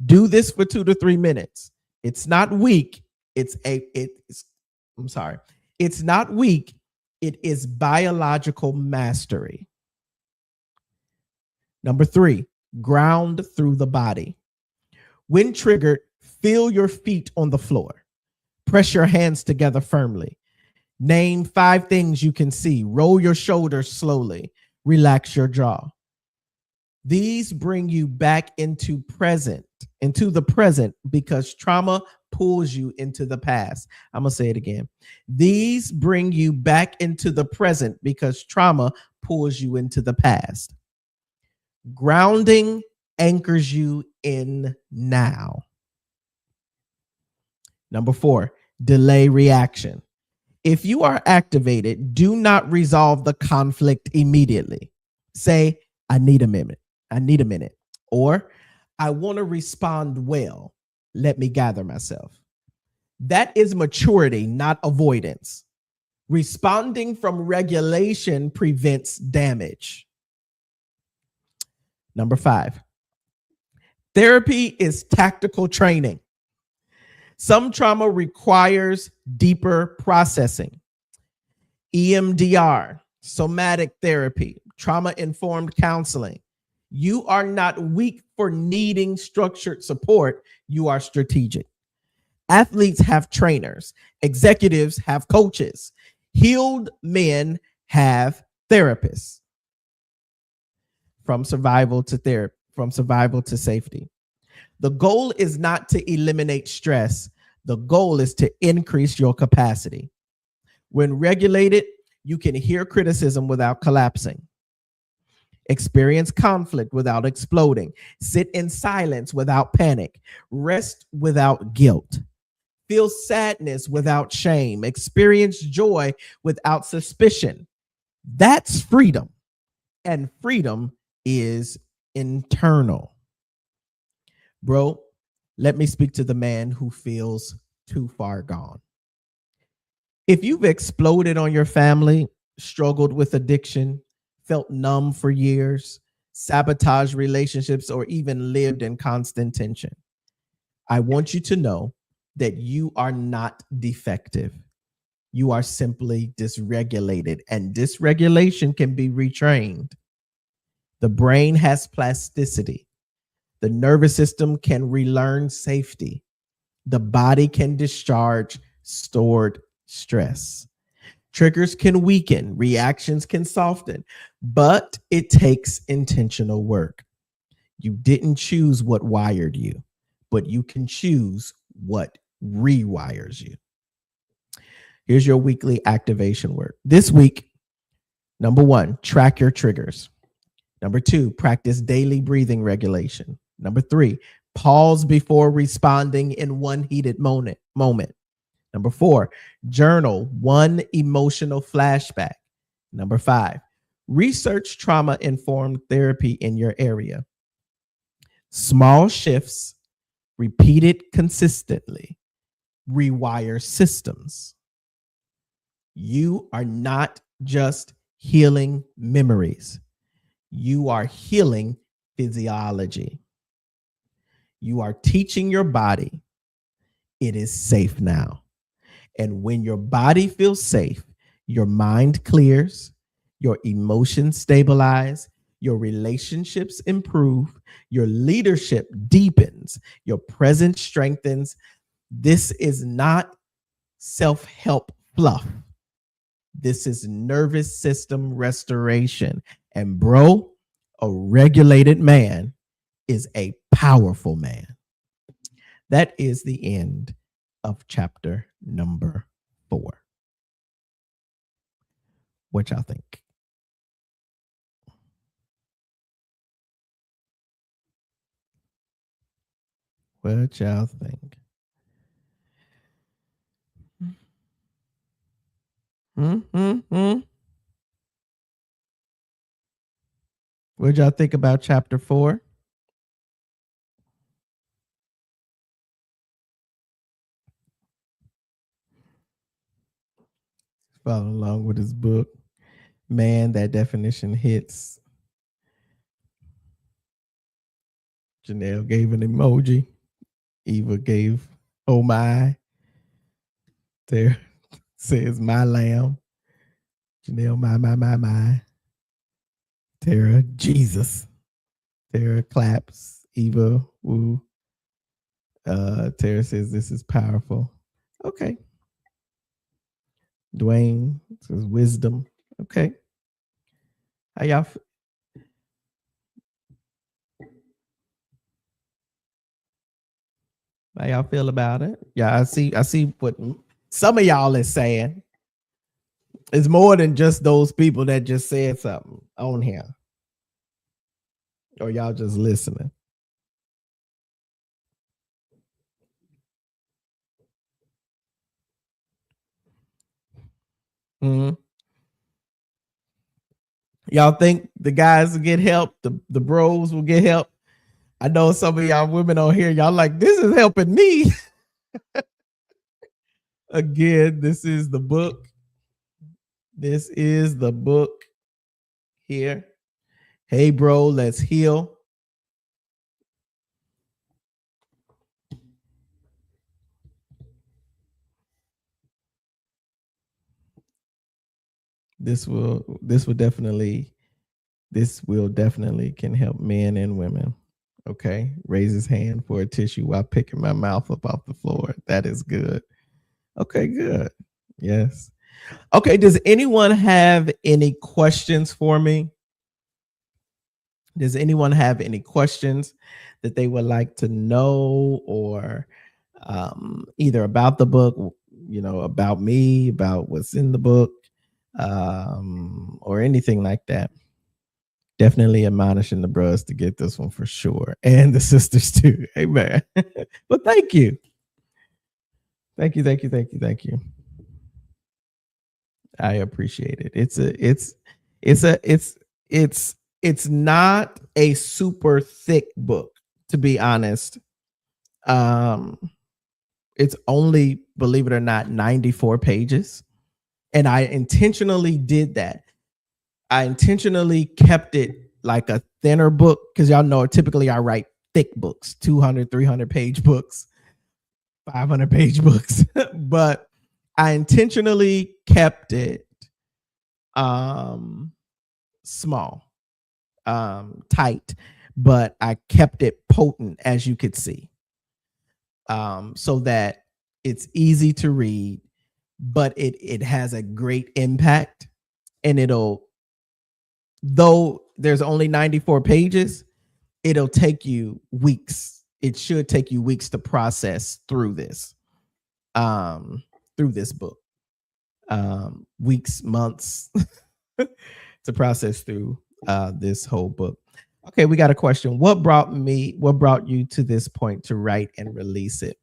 Do this for 2 to 3 minutes. It's not weak. It's not weak. It is biological mastery. Number 3, ground through the body. When triggered, feel your feet on the floor. Press your hands together firmly. Name 5 things you can see. Roll your shoulders slowly. Relax your jaw. These bring you back into the present because trauma pulls you into the past. I'm going to say it again. These bring you back into the present because trauma pulls you into the past. Grounding anchors you in now. Number 4, delay reaction. If you are activated, do not resolve the conflict immediately. Say, I need a minute. Or I want to respond well. Let me gather myself. That is maturity, not avoidance. Responding from regulation prevents damage. Number 5, therapy is tactical training. Some trauma requires deeper processing. EMDR, somatic therapy, trauma informed counseling. You are not weak for needing structured support, you are strategic. Athletes have trainers, executives have coaches, healed men have therapists. From survival to therapy, from survival to safety. The goal is not to eliminate stress. The goal is to increase your capacity. When regulated, you can hear criticism without collapsing, experience conflict without exploding, sit in silence without panic, rest without guilt, feel sadness without shame, experience joy without suspicion. That's freedom, and freedom is internal. Bro, let me speak to the man who feels too far gone. If you've exploded on your family, struggled with addiction, felt numb for years, sabotaged relationships, or even lived in constant tension, I want you to know that you are not defective. You are simply dysregulated, and dysregulation can be retrained. The brain has plasticity. The nervous system can relearn safety. The body can discharge stored stress. Triggers can weaken, reactions can soften, but it takes intentional work. You didn't choose what wired you, but you can choose what rewires you. Here's your weekly activation work. This week, number 1, track your triggers. Number 2, practice daily breathing regulation. Number 3, pause before responding in one heated moment. Number 4, journal one emotional flashback. Number 5, research trauma-informed therapy in your area. Small shifts, repeated consistently, rewire systems. You are not just healing memories. You are healing physiology. You are teaching your body it is safe now. And when your body feels safe, your mind clears, your emotions stabilize, your relationships improve, your leadership deepens, your presence strengthens. This is not self-help fluff. This is nervous system restoration. And bro, a regulated man is a powerful man. That is the end of chapter number 4. What y'all think? What y'all think? Mm-hmm. What y'all think about chapter 4? Following along with his book. Man, that definition hits. Janelle gave an emoji. Eva gave, oh my. There says my lamb. Janelle, my. Tara, Jesus. Tara claps. Eva, woo. Tara says this is powerful. Okay. Dwayne says wisdom. Okay. How y'all how y'all feel about it? Yeah, I see what some of y'all is saying. It's more than just those people that just said something on here. Or y'all just listening. Mm-hmm. Y'all think the guys will get help? The bros will get help? I know some of y'all women on here, y'all like, this is helping me. Again, this is the book. This is the book here. Hey, bro, let's heal. This will definitely can help men and women. Okay. Raise his hand for a tissue while picking my mouth up off the floor. That is good. Okay, good. Yes. Okay. Does anyone have any questions for me? Does anyone have any questions that they would like to know, or either about the book, about me, about what's in the book, or anything like that? Definitely admonishing the bros to get this one for sure, and the sisters too. Amen. But thank you. Thank you, thank you, thank you, thank you. I appreciate it. It's not a super thick book, to be honest. Um, it's only, believe it or not, 94 pages. And I intentionally did that. I intentionally kept it like a thinner book, because y'all know typically I write thick books, 200, 300 page books, 500 page books. But I intentionally kept it small, tight, but I kept it potent, as you could see, so that it's easy to read, but it has a great impact, and though there's only 94 pages, it'll take you weeks. It should take you weeks to process through this book. Weeks, months to process through this whole book. Okay, we got a question. What brought you to this point to write and release it?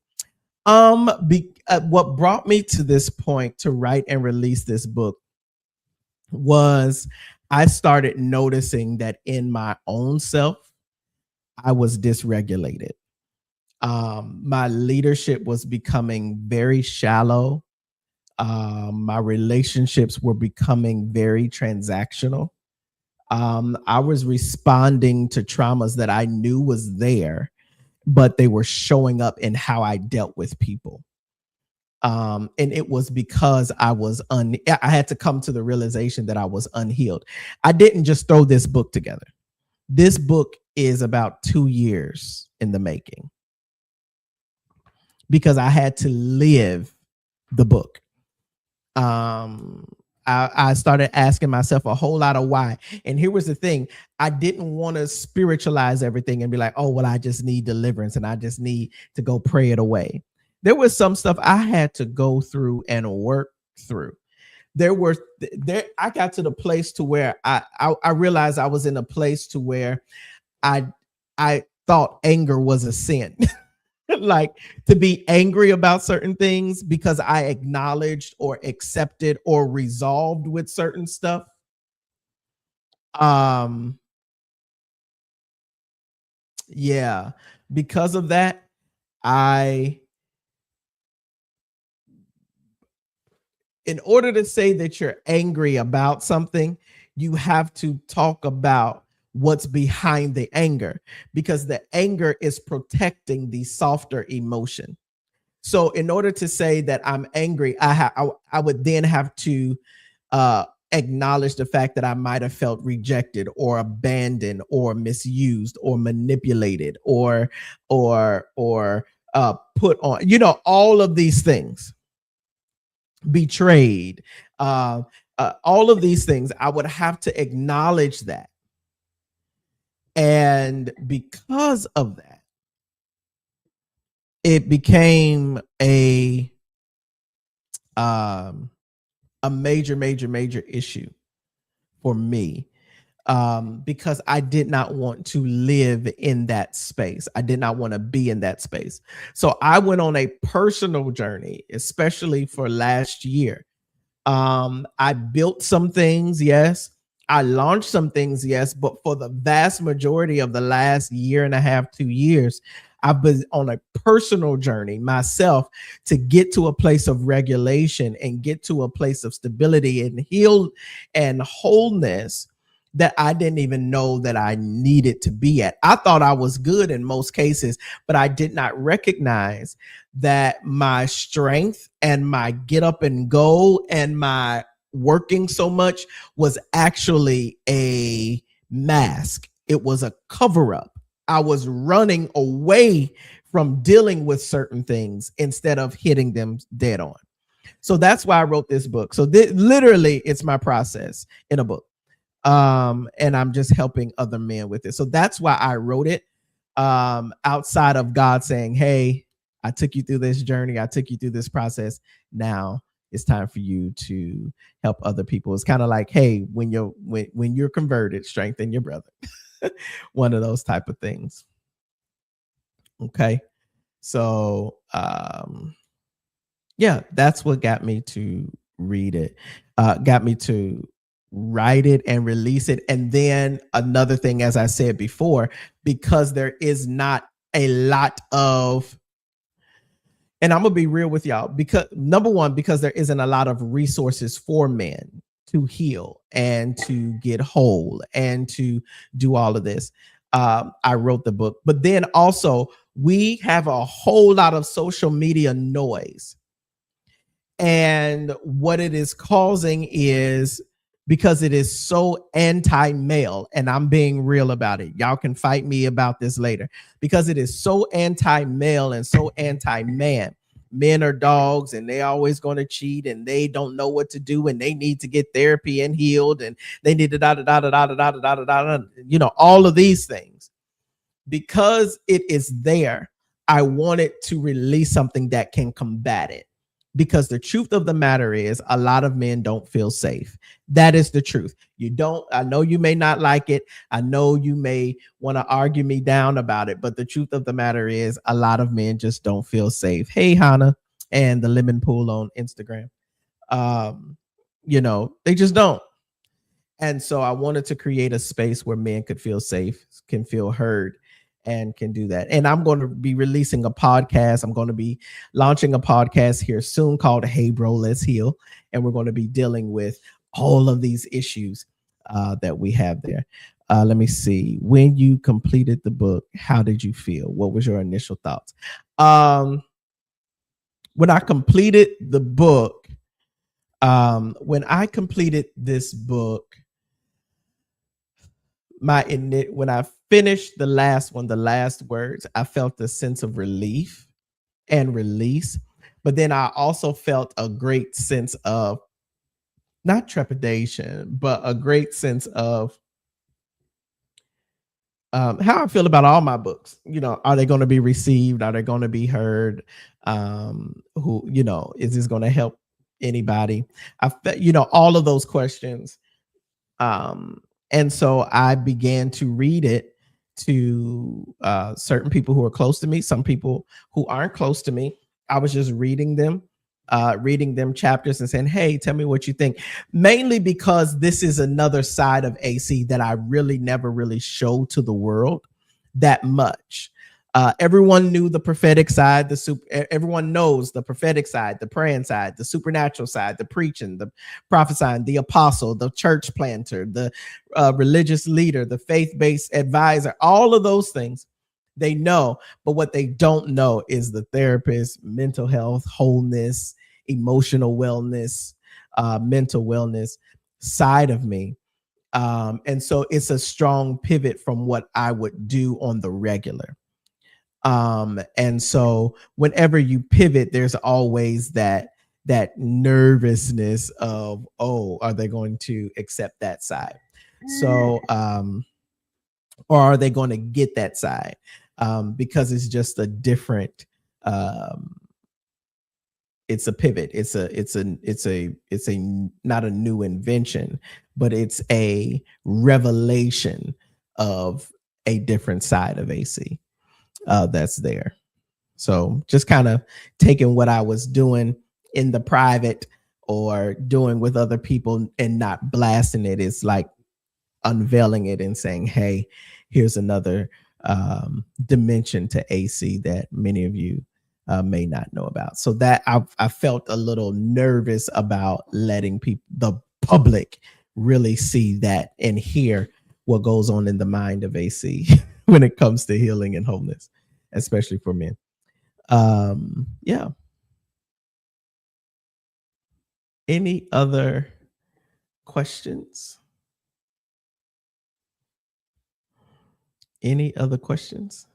What brought me to this point to write and release this book was I started noticing that in my own self, I was dysregulated. My leadership was becoming very shallow. My relationships were becoming very transactional. I was responding to traumas that I knew was there, but they were showing up in how I dealt with people. And it was because I had to come to the realization that I was unhealed. I didn't just throw this book together. This book is about 2 years in the making, because I had to live the book. I started asking myself a whole lot of why. And here was the thing. I didn't want to spiritualize everything and be like, oh, well, I just need deliverance and I just need to go pray it away. There was some stuff I had to go through and work through. I got to the place to where I realized I was in a place to where I thought anger was a sin. Like, to be angry about certain things because I acknowledged or accepted or resolved with certain stuff. Yeah, because of that, in order to say that you're angry about something, you have to talk about what's behind the anger, because the anger is protecting the softer emotion. So in order to say that I'm angry, I would then have to acknowledge the fact that I might have felt rejected or abandoned or misused or manipulated or put on, all of these things, betrayed, all of these things. I would have to acknowledge that. And because of that, it became a major issue for me, because I did not want to live in that space. I did not want to be in that space. So I went on a personal journey, especially for last year. I built some things, yes. I launched some things, yes, but for the vast majority of the last year and a half, 2 years, I've been on a personal journey myself to get to a place of regulation and get to a place of stability and heal and wholeness that I didn't even know that I needed to be at. I thought I was good in most cases, but I did not recognize that my strength and my get up and go and my working so much was actually a mask. It was a cover up. I was running away from dealing with certain things instead of hitting them dead on. So that's why I wrote this book. So literally, it's my process in a book. And I'm just helping other men with it. So that's why I wrote it. Outside of God saying, hey, I took you through this journey, I took you through this process. Now it's time for you to help other people. It's kind of like, hey, when you're converted, strengthen your brother. One of those type of things. Okay. So yeah, that's what got me to read it, got me to write it and release it. And then another thing, as I said before, because there is not a lot of, and I'm gonna be real with y'all, because number one, because there isn't a lot of resources for men to heal and to get whole and to do all of this. I wrote the book, but then also we have a whole lot of social media noise. And what it is causing is, because it is so anti-male, and I'm being real about it. Y'all can fight me about this later. Because it is so anti-male and so anti-man. Men are dogs and they always going to cheat and they don't know what to do and they need to get therapy and healed and they need to all of these things. Because it is there, I wanted to release something that can combat it. Because the truth of the matter is, a lot of men don't feel safe. That is the truth. You don't, I know you may not like it. I know you may want to argue me down about it, but the truth of the matter is, a lot of men just don't feel safe. Hey, Hannah, and the lemon pool on Instagram. They just don't. And so I wanted to create a space where men could feel safe, can feel heard, and can do that. And I'm going to be releasing a podcast. I'm going to be launching a podcast here soon called Hey Bro, Let's Heal. And we're going to be dealing with all of these issues that we have there. Let me see. When you completed the book, how did you feel? What was your initial thoughts? When I completed the book, when I completed this book, when I finished the last one, the last words, I felt a sense of relief and release. But then I also felt a great sense of, not trepidation, but a great sense of how I feel about all my books. Are they going to be received? Are they going to be heard? Is this going to help anybody? All of those questions. And so I began to read it to certain people who are close to me, some people who aren't close to me. I was just reading them chapters and saying, hey, tell me what you think. Mainly because this is another side of AC that I really never really showed to the world that much. Everyone knew the prophetic side, everyone knows the prophetic side, the praying side, the supernatural side, the preaching, the prophesying, the apostle, the church planter, the religious leader, the faith-based advisor, all of those things they know. But what they don't know is the therapist, mental health, wholeness, emotional wellness, mental wellness side of me. And so it's a strong pivot from what I would do on the regular. And so whenever you pivot, there's always that nervousness of, oh, are they going to accept that side? So, or are they going to get that side? Because it's just a different, it's a pivot. It's a not a new invention, but it's a revelation of a different side of AC. That's there. So just kind of taking what I was doing in the private or doing with other people and not blasting it. It's like unveiling it and saying, hey, here's another dimension to AC that many of you may not know about. So that I felt a little nervous about letting people, the public, really see that and hear what goes on in the mind of AC when it comes to healing and wholeness, especially for men. Yeah. Any other questions? Any other questions?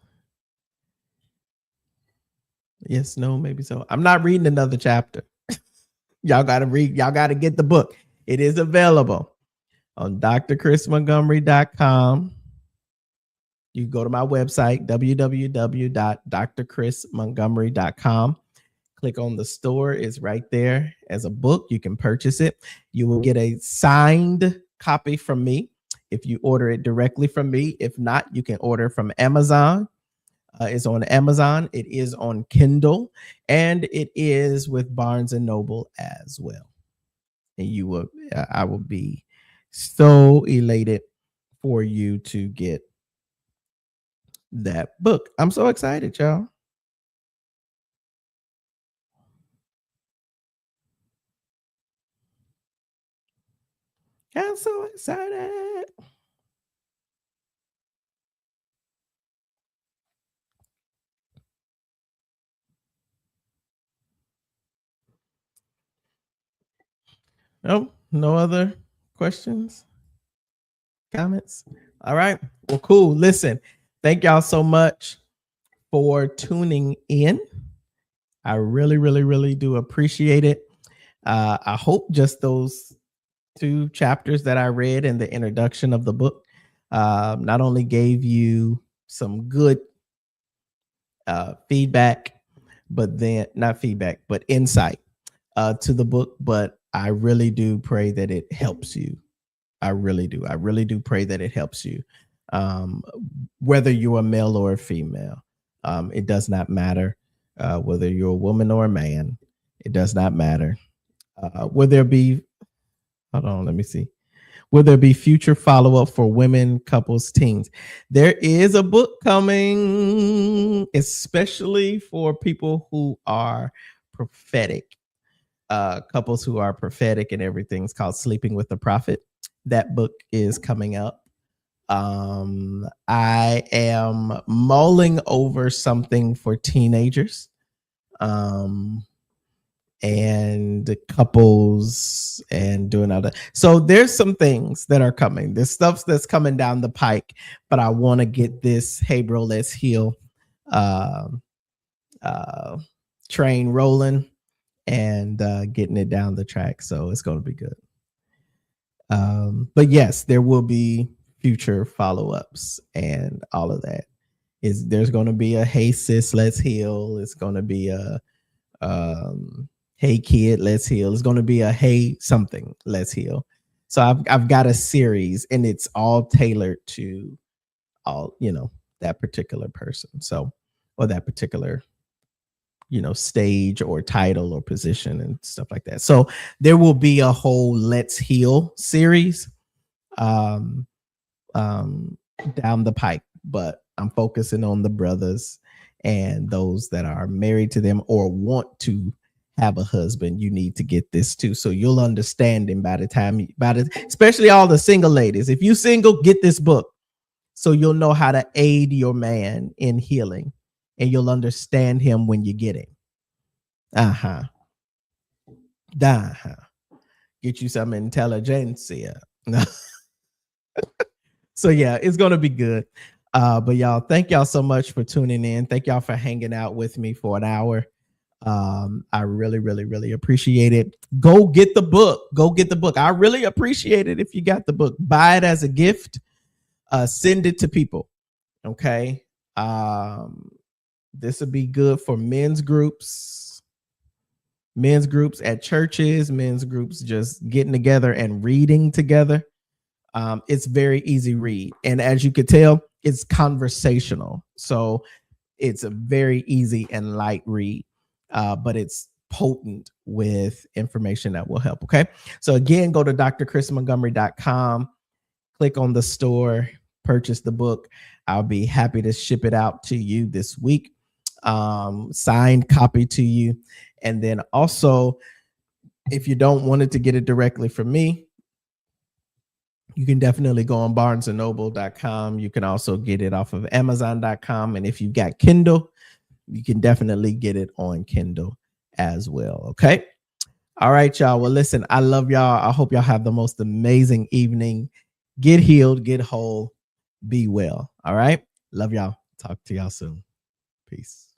Yes, no, maybe so. I'm not reading another chapter. Y'all got to read, y'all got to get the book. It is available on drchrismontgomery.com. You go to my website, www.drchrismontgomery.com. Click on the store, it's right there as a book. You can purchase it. You will get a signed copy from me if you order it directly from me. If not, you can order from Amazon. It's on Amazon. It is on Kindle, and it is with Barnes and Noble as well. And you will, I will be so elated for you to get that book. I'm so excited, y'all. I'm so excited. Oh, no other questions, comments? All right. Well, cool. Listen, thank y'all so much for tuning in. I really, really, really do appreciate it. I hope just those 2 chapters that I read in the introduction of the book not only gave you some good feedback, but then not feedback, but insight to the book. But I really do pray that it helps you. I really do. I really do pray that it helps you, um, whether you're a male or a female. It does not matter whether you're a woman or a man. It does not matter. Will there be? Hold on. Let me see. Will there be future follow up for women, couples, teens? There is a book coming, especially for people who are prophetic, couples who are prophetic and everything. It's called Sleeping with the Prophet. That book is coming up. I am mulling over something for teenagers. And couples and doing all that. So there's some things that are coming. There's stuff that's coming down the pike, but I want to get this Hey Bro, Let's Heal uh, uh, train rolling and getting it down the track. So it's going to be good. But yes, there will be future follow-ups and all of that. There's going to be a Hey Sis, Let's Heal. It's going to be a Hey Kid, Let's Heal. It's going to be a Hey Something, Let's Heal. So I've got a series, and it's all tailored to all, that particular person. So, or that particular, stage or title or position and stuff like that. So there will be a whole Let's Heal series um, down the pipe, but I'm focusing on the brothers and those that are married to them or want to have a husband. You need to get this too, so you'll understand him by the time, especially all the single ladies. If you single, get this book so you'll know how to aid your man in healing, and you'll understand him when you get him. Uh-huh. Get you some intelligentsia. So yeah, it's gonna be good. But y'all, thank y'all so much for tuning in. Thank y'all for hanging out with me for an hour. I really, really, really appreciate it. Go get the book. Go get the book. I really appreciate it if you got the book. Buy it as a gift. Send it to people. Okay. This would be good for men's groups at churches, men's groups just getting together and reading together. It's very easy read. And as you could tell, it's conversational. So it's a very easy and light read, but it's potent with information that will help. Okay. So again, go to drchrismontgomery.com, click on the store, purchase the book. I'll be happy to ship it out to you this week, signed copy to you. And then also, if you don't want it to get it directly from me, you can definitely go on barnesandnoble.com. You can also get it off of amazon.com. And if you've got Kindle, you can definitely get it on Kindle as well. Okay. All right, y'all. Well, listen, I love y'all. I hope y'all have the most amazing evening. Get healed, get whole, be well. All right. Love y'all. Talk to y'all soon. Peace.